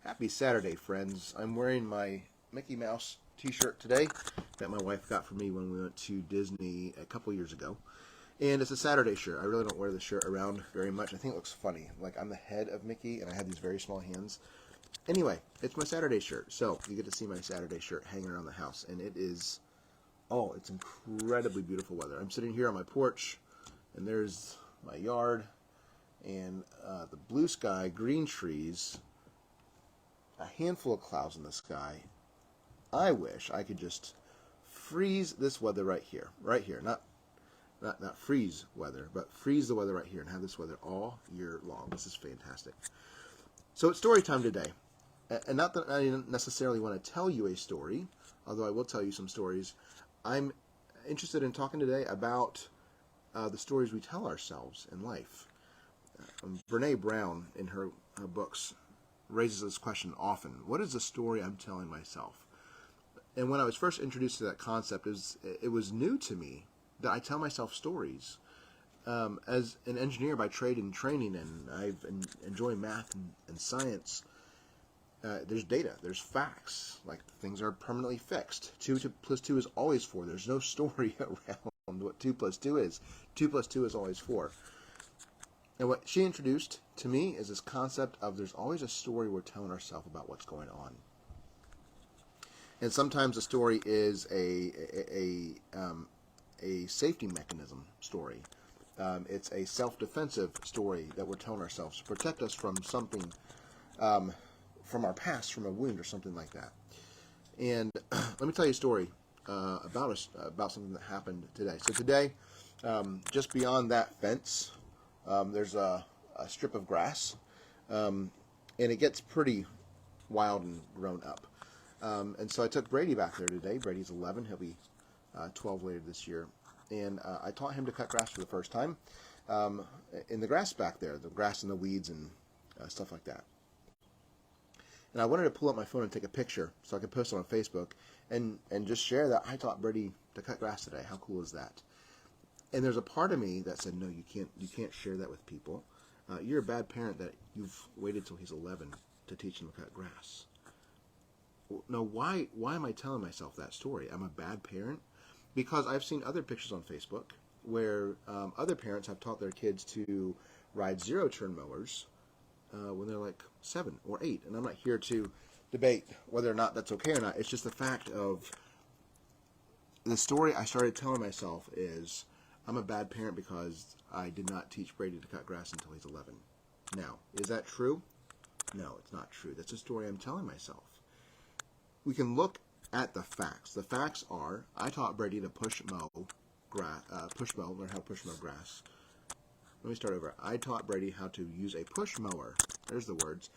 Happy Saturday, friends. I'm wearing my Mickey Mouse t-shirt today that my wife got for me when we went to Disney a couple years ago. And it's a Saturday shirt. I really don't wear the shirt around very much. I think it looks funny. Like I'm the head of Mickey and I have these very small hands. Anyway, it's my Saturday shirt. So you get to see my Saturday shirt hanging around the house. And it is, it's incredibly beautiful weather. I'm sitting here on my porch and there's my yard and the blue sky, green trees, a handful of clouds in the sky. I wish I could just freeze this weather right here, not freeze weather, but freeze the weather right here and have this weather all year long. This is fantastic. So it's story time today. And not that I necessarily want to tell you a story, although I will tell you some stories. I'm interested in talking today about the stories we tell ourselves in life. Brene Brown, in her books, raises this question often. What is the story I'm telling myself? And when I was first introduced to that concept, it was new to me that I tell myself stories. As an engineer by trade and training, and I enjoy math and science, there's data, there's facts, like things are permanently fixed. 2 plus 2 is always 4. There's no story around what 2 plus 2 is. 2 plus 2 is always 4. And what she introduced to me is this concept of there's always a story we're telling ourselves about what's going on. And sometimes the story is a safety mechanism story. It's a self-defensive story that we're telling ourselves to protect us from something, from our past, from a wound or something like that. And let me tell you a story about something that happened today. So today, just beyond that fence, there's a strip of grass, and it gets pretty wild and grown up. And so I took Brady back there today. Brady's 11. He'll be 12 later this year. And I taught him to cut grass for the first time in the grass back there, the grass and the weeds and stuff like that. And I wanted to pull up my phone and take a picture so I could post it on Facebook and just share that I taught Brady to cut grass today. How cool is that? And there's a part of me that said, no, you can't share that with people. You're a bad parent that you've waited till he's 11 to teach him to cut grass. No, why am I telling myself that story? I'm a bad parent? Because I've seen other pictures on Facebook where other parents have taught their kids to ride zero-turn mowers when they're like 7 or 8. And I'm not here to debate whether or not that's okay or not. It's just the fact of the story I started telling myself is I'm a bad parent because I did not teach Brady to cut grass until he's 11. Now, is that true? No, it's not true. That's a story I'm telling myself. We can look at the facts. The facts are, I taught Brady to learn how to push mow grass. Let me start over. I taught Brady how to use a push mower. There's the words.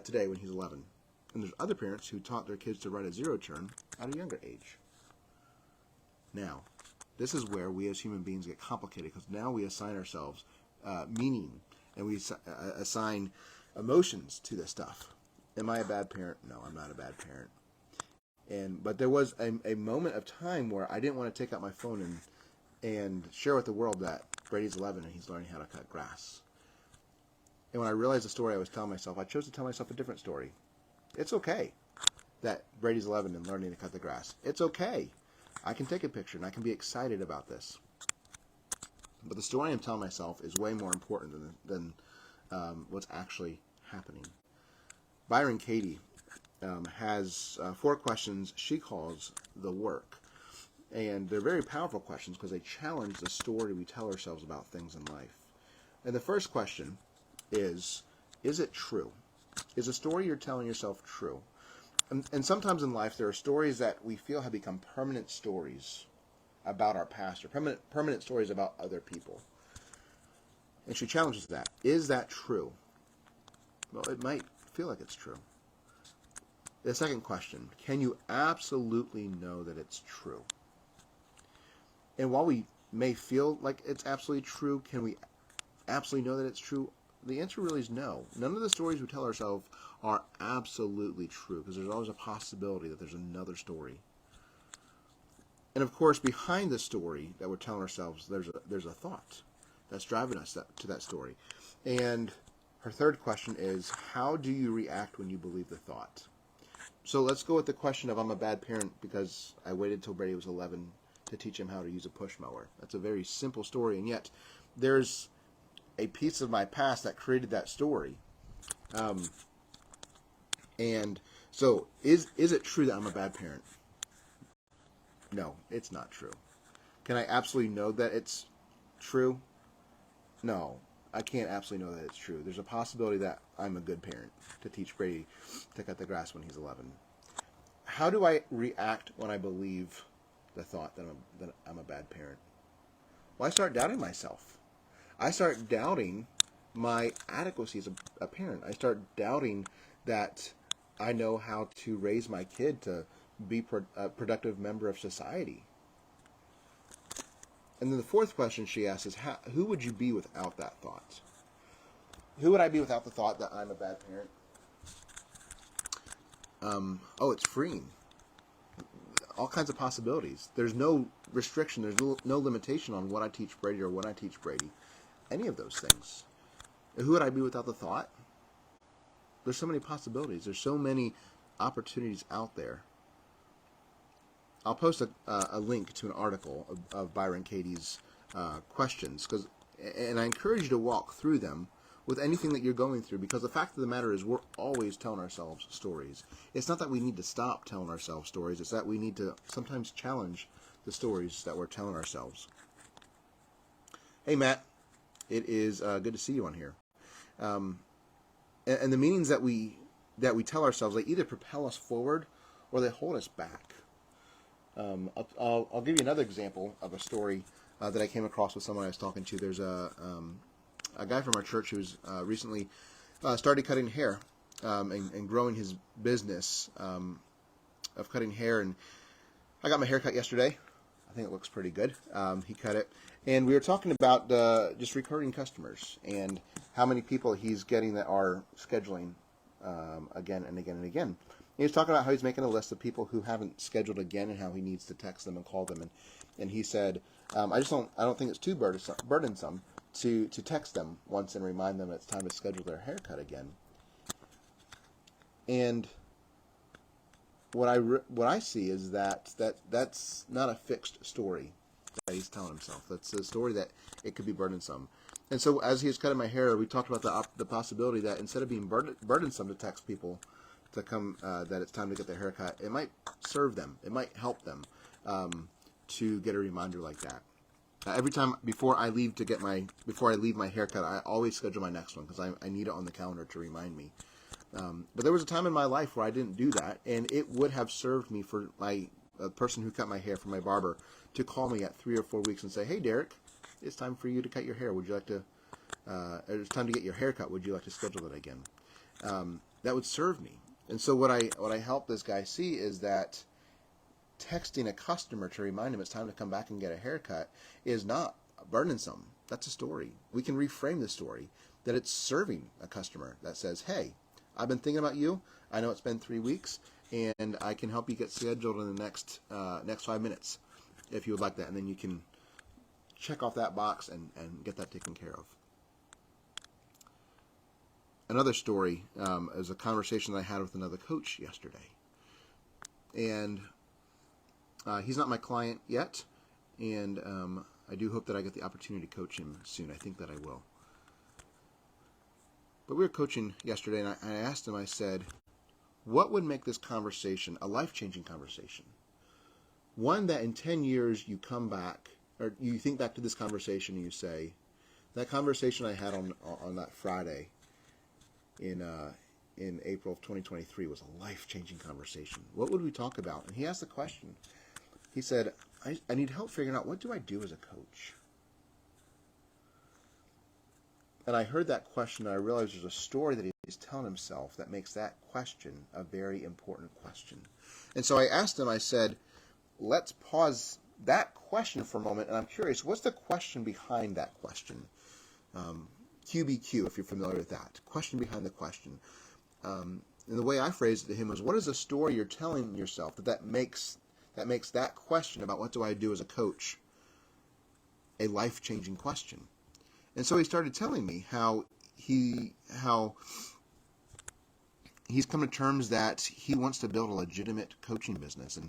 Today when he's 11. And there's other parents who taught their kids to ride a zero-turn at a younger age. Now, this is where we as human beings get complicated because now we assign ourselves meaning and we assign emotions to this stuff. Am I a bad parent? No, I'm not a bad parent. But there was a moment of time where I didn't want to take out my phone and share with the world that Brady's 11 and he's learning how to cut grass. And when I realized the story I was telling myself, I chose to tell myself a different story. It's okay that Brady's 11 and learning to cut the grass. It's okay. I can take a picture and I can be excited about this. But the story I'm telling myself is way more important than what's actually happening. Byron Katie has 4 questions she calls the work. And they're very powerful questions because they challenge the story we tell ourselves about things in life. And the first question is it true? Is the story you're telling yourself true? And sometimes in life there are stories that we feel have become permanent stories about our past or permanent stories about other people. And she challenges that. Is that true? Well, it might feel like it's true. The second question, can you absolutely know that it's true? And while we may feel like it's absolutely true, can we absolutely know that it's true? The answer really is no. None of the stories we tell ourselves are absolutely true because there's always a possibility that there's another story. And of course, behind the story that we're telling ourselves, there's a thought that's driving us to that story. And Her third question is, how do you react when you believe the thought? So let's go with the question of, I'm a bad parent because I waited till Brady was 11 to teach him how to use a push mower. That's a very simple story, and yet there's a piece of my past that created that story. And so is it true that I'm a bad parent? No, it's not true. Can I absolutely know that it's true? No, I can't absolutely know that it's true. There's a possibility that I'm a good parent to teach Brady to cut the grass when he's 11. How do I react when I believe the thought that I'm a bad parent? Well, I start doubting myself. I start doubting my adequacy as a parent. I start doubting that I know how to raise my kid to be a productive member of society. And then the fourth question she asks is, who would you be without that thought? Who would I be without the thought that I'm a bad parent? It's freeing. All kinds of possibilities. There's no restriction. There's no limitation on what I teach Brady or when I teach Brady. Any of those things. Who would I be without the thought? There's so many possibilities. There's so many opportunities out there. I'll post a link to an article of Byron Katie's questions, and I encourage you to walk through them with anything that you're going through, because the fact of the matter is we're always telling ourselves stories. It's not that we need to stop telling ourselves stories. It's that we need to sometimes challenge the stories that we're telling ourselves. Hey, Matt. It is good to see you on here. And the meanings that we tell ourselves, they either propel us forward or they hold us back. I'll give you another example of a story that I came across with someone I was talking to. There's a guy from our church who's recently started cutting hair and growing his business of cutting hair. And I got my hair cut yesterday. I think it looks pretty good. He cut it. And we were talking about just recurring customers and how many people he's getting that are scheduling again and again and again. He was talking about how he's making a list of people who haven't scheduled again and how he needs to text them and call them. And he said, I don't think it's too burdensome to text them once and remind them it's time to schedule their haircut again. And what I see is that's not a fixed story that he's telling himself. That's a story that it could be burdensome. And so as he was cutting my hair, we talked about the possibility that instead of being burdensome to text people to come that it's time to get their haircut, it might serve them. It might help them to get a reminder like that. Every time before I leave my haircut, I always schedule my next one because I need it on the calendar to remind me. But there was a time in my life where I didn't do that, and it would have served me for a person who cut my hair, for my barber, to call me at 3 or 4 weeks and say, "Hey, Derek, it's time for you to cut your hair. Would you like to? It's time to get your hair cut. Would you like to schedule it again?" That would serve me. And so what I help this guy see is that texting a customer to remind him it's time to come back and get a haircut is not burdensome. That's a story. We can reframe the story that it's serving a customer that says, "Hey, I've been thinking about you. I know it's been 3 weeks, and I can help you get scheduled in the next 5 minutes if you would like that." And then you can check off that box and get that taken care of. Another story is a conversation that I had with another coach yesterday. And he's not my client yet, and I do hope that I get the opportunity to coach him soon. I think that I will. But we were coaching yesterday, and I asked him, I said, what would make this conversation a life-changing conversation? One that in 10 years you come back, or you think back to this conversation and you say, that conversation I had on that Friday in April of 2023 was a life-changing conversation. What would we talk about? And he asked the question. He said, I need help figuring out, what do I do as a coach? And I heard that question, and I realized there's a story that he's telling himself that makes that question a very important question. And so I asked him, I said, let's pause that question for a moment, and I'm curious, what's the question behind that question? QBQ, if you're familiar with that. Question behind the question. And the way I phrased it to him was, what is the story you're telling yourself that makes that question about what do I do as a coach a life-changing question? And so he started telling me how how he's come to terms that he wants to build a legitimate coaching business,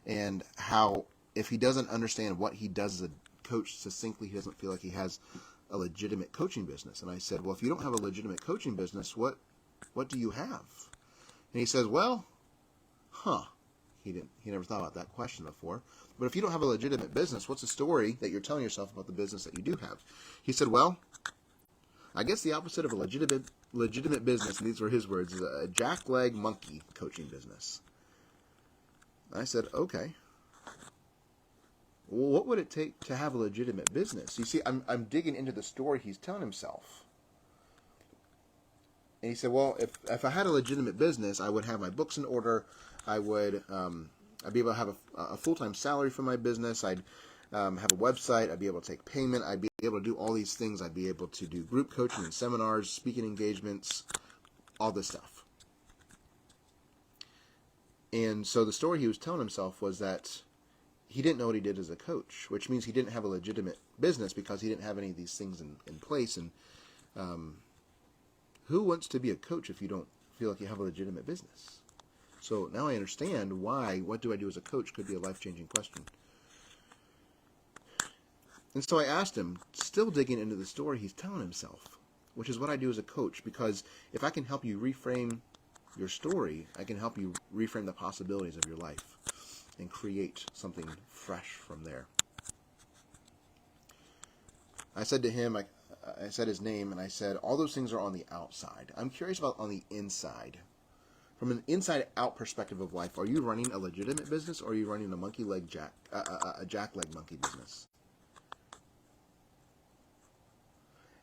and how if he doesn't understand what he does as a coach succinctly, he doesn't feel like he has a legitimate coaching business. And I said, well, if you don't have a legitimate coaching business, what do you have? And he says, well, he never thought about that question before. But if you don't have a legitimate business, what's the story that you're telling yourself about the business that you do have? He said, well, I guess the opposite of a legitimate business, and these were his words, is a jackleg monkey coaching business. I said, okay. Well, what would it take to have a legitimate business? You see, I'm digging into the story he's telling himself. And he said, well, if I had a legitimate business, I would have my books in order. I'd be able to have a full-time salary for my business. I'd have a website. I'd be able to take payment. I'd be able to do all these things. I'd be able to do group coaching and seminars, speaking engagements, all this stuff. And so the story he was telling himself was that he didn't know what he did as a coach, which means he didn't have a legitimate business because he didn't have any of these things in place. And who wants to be a coach if you don't feel like you have a legitimate business? So now I understand why what do I do as a coach could be a life-changing question. And so I asked him, still digging into the story he's telling himself, which is what I do as a coach, because if I can help you reframe your story, I can help you reframe the possibilities of your life and create something fresh from there. I said to him, I said his name, and I said, all those things are on the outside. I'm curious about on the inside. From an inside-out perspective of life, are you running a legitimate business, or are you running a jackleg monkey business?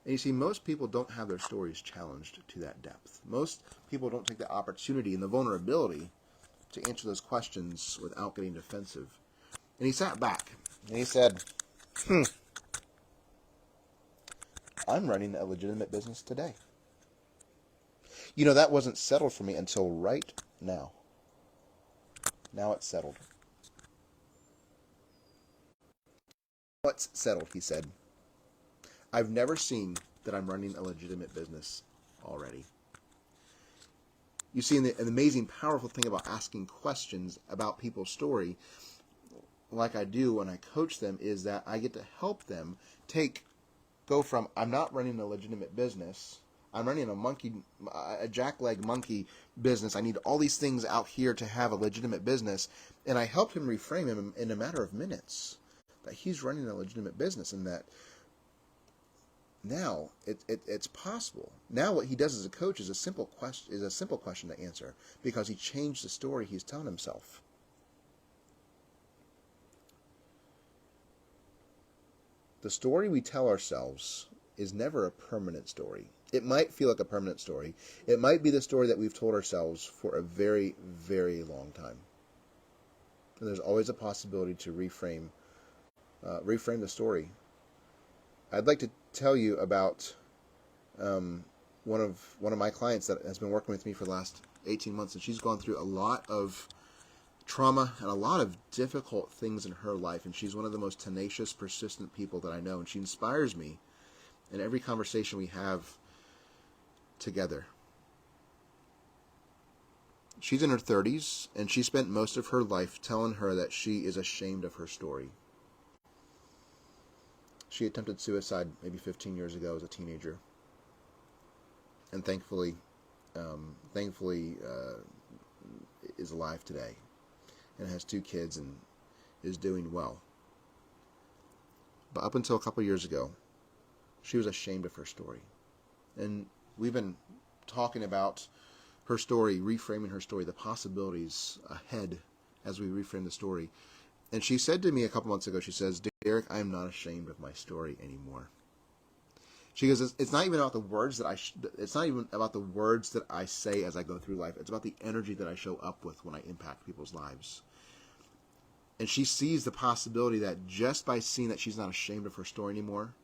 And you see, most people don't have their stories challenged to that depth. Most people don't take the opportunity and the vulnerability to answer those questions without getting defensive. And he sat back, and he said, I'm running a legitimate business today. You know, that wasn't settled for me until right now. Now it's settled. What's settled, he said. I've never seen that I'm running a legitimate business already. You see, an amazing, powerful thing about asking questions about people's story, like I do when I coach them, is that I get to help them go from, I'm not running a legitimate business, I'm running a jackleg monkey business. I need all these things out here to have a legitimate business. And I helped him reframe him in a matter of minutes that he's running a legitimate business, and that now it's possible. Now what he does as a coach is a simple question to answer, because he changed the story he's telling himself. The story we tell ourselves is never a permanent story. It might feel like a permanent story. It might be the story that we've told ourselves for a very, very long time. And there's always a possibility to reframe the story. I'd like to tell you about one of my clients that has been working with me for the last 18 months, and she's gone through a lot of trauma and a lot of difficult things in her life, and she's one of the most tenacious, persistent people that I know, and she inspires me in every conversation we have together. She's in her 30s, and she spent most of her life telling her that she is ashamed of her story. She attempted suicide maybe 15 years ago as a teenager, and thankfully is alive today and has 2 kids and is doing well. But up until a couple years ago, she was ashamed of her story. And we've been talking about her story, reframing her story, the possibilities ahead as we reframe the story. And she said to me a couple months ago, she says, Derek, I am not ashamed of my story anymore. She goes, it's not even about the words that I say as I go through life. It's about the energy that I show up with when I impact people's lives. And she sees the possibility that just by seeing that she's not ashamed of her story anymore,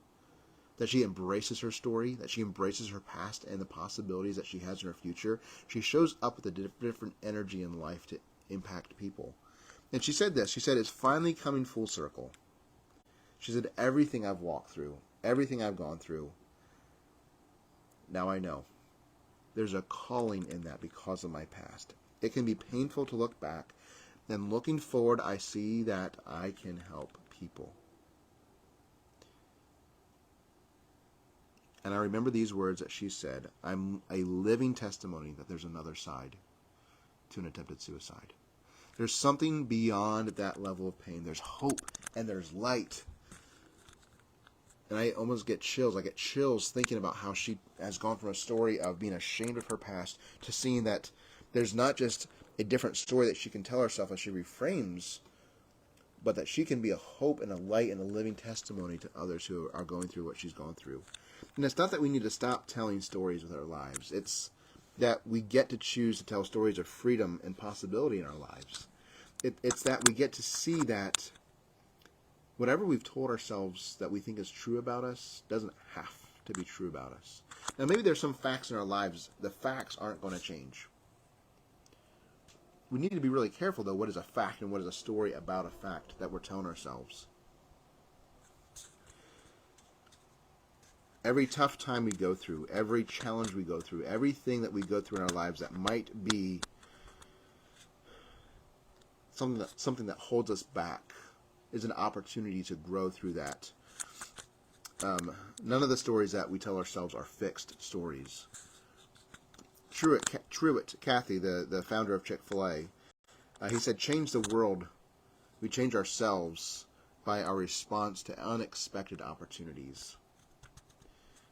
that she embraces her story, that she embraces her past and the possibilities that she has in her future, she shows up with a different energy in life to impact people. And she said this, she said, it's finally coming full circle. She said, everything I've walked through, everything I've gone through, now I know. There's a calling in that because of my past. It can be painful to look back. Then looking forward, I see that I can help people. And I remember these words that she said, I'm a living testimony that there's another side to an attempted suicide. There's something beyond that level of pain. There's hope and there's light. And I almost get chills. I get chills thinking about how she has gone from a story of being ashamed of her past to seeing that there's not just a different story that she can tell herself as she reframes, but that she can be a hope and a light and a living testimony to others who are going through what she's gone through. And it's not that we need to stop telling stories with our lives. It's that we get to choose to tell stories of freedom and possibility in our lives. It's that we get to see that whatever we've told ourselves that we think is true about us doesn't have to be true about us. Now, maybe there's some facts in our lives. The facts aren't going to change. We need to be really careful, though, what is a fact and what is a story about a fact that we're telling ourselves. Every tough time we go through, every challenge we go through, everything that we go through in our lives that might be something that holds us back is an opportunity to grow through that. None of the stories that we tell ourselves are fixed stories. Truett Cathy, the founder of Chick-fil-A, he said, change the world, we change ourselves by our response to unexpected opportunities.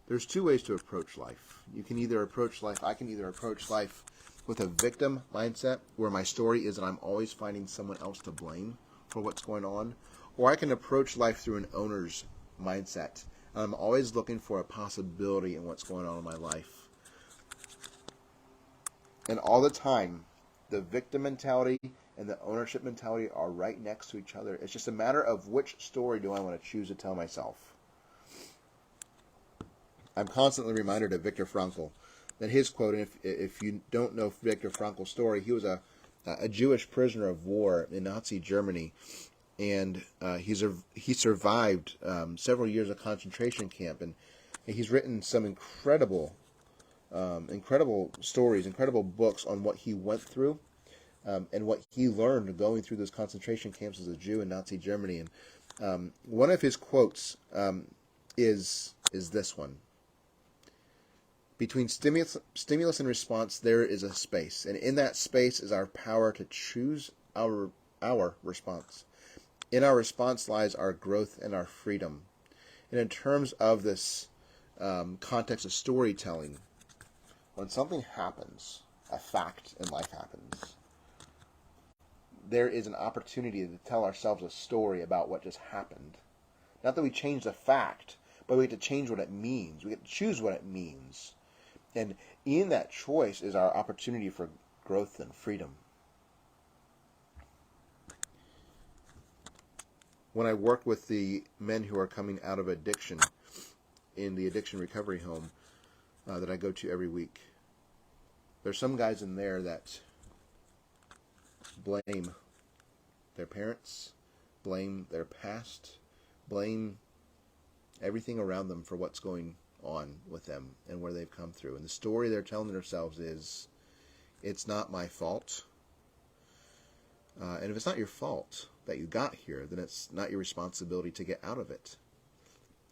There's two ways to approach life. I can either approach life with a victim mindset, where my story is that I'm always finding someone else to blame for what's going on, or I can approach life through an owner's mindset. And I'm always looking for a possibility in what's going on in my life. And all the time, the victim mentality and the ownership mentality are right next to each other. It's just a matter of which story do I want to choose to tell myself. I'm constantly reminded of Viktor Frankl, that his quote, and if you don't know Viktor Frankl's story, he was a Jewish prisoner of war in Nazi Germany, and he survived several years of concentration camp, and he's written some incredible stories, incredible books on what he went through and what he learned going through those concentration camps as a Jew in Nazi Germany. And one of his quotes is this one. Between stimulus and response, there is a space, and in that space is our power to choose our response. In our response lies our growth and our freedom. And in terms of this context of storytelling, when something happens, a fact in life happens, there is an opportunity to tell ourselves a story about what just happened. Not that we change the fact, but we get to change what it means. We get to choose what it means. And in that choice is our opportunity for growth and freedom. When I work with the men who are coming out of addiction in the addiction recovery home that I go to every week, there's some guys in there that blame their parents, blame their past, blame everything around them for what's going on with them and where they've come through. And the story they're telling themselves is, it's not my fault. And if it's not your fault that you got here, then it's not your responsibility to get out of it.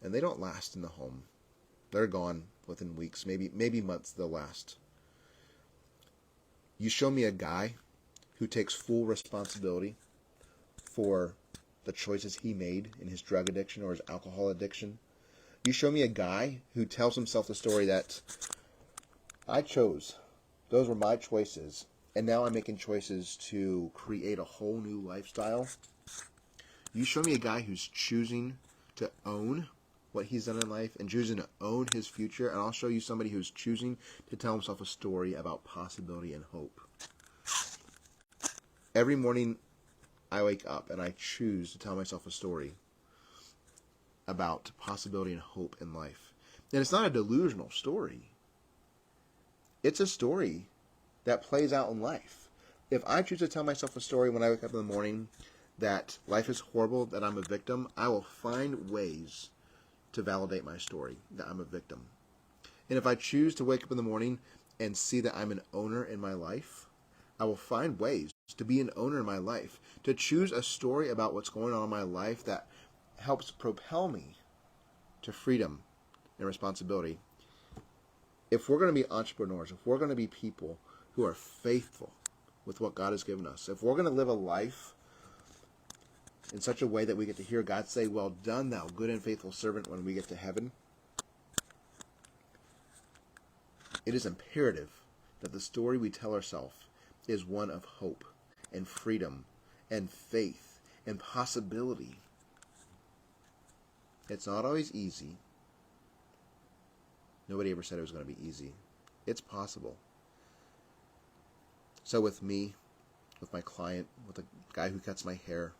And they don't last in the home. They're gone within weeks, maybe months they'll last. You show me a guy who takes full responsibility for the choices he made in his drug addiction or his alcohol addiction. You show me a guy who tells himself the story that I chose. Those were my choices. And now I'm making choices to create a whole new lifestyle. You show me a guy who's choosing to own what he's done in life and choosing to own his future. And I'll show you somebody who's choosing to tell himself a story about possibility and hope. Every morning I wake up and I choose to tell myself a story about possibility and hope in life. And it's not a delusional story. It's a story that plays out in life. If I choose to tell myself a story when I wake up in the morning that life is horrible, that I'm a victim, I will find ways to validate my story that I'm a victim. And if I choose to wake up in the morning and see that I'm an owner in my life, I will find ways to be an owner in my life, to choose a story about what's going on in my life that helps propel me to freedom and responsibility. If we're going to be entrepreneurs, if we're going to be people who are faithful with what God has given us, if we're going to live a life in such a way that we get to hear God say, "Well done, thou good and faithful servant," when we get to heaven, it is imperative that the story we tell ourselves is one of hope and freedom and faith and possibility. It's not always easy. Nobody ever said it was going to be easy. It's possible. So with me, with my client, with the guy who cuts my hair,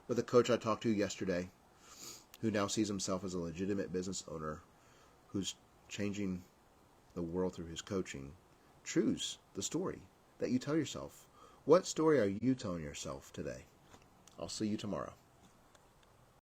with the coach I talked to yesterday, who now sees himself as a legitimate business owner, who's changing the world through his coaching, choose the story that you tell yourself. What story are you telling yourself today? I'll see you tomorrow.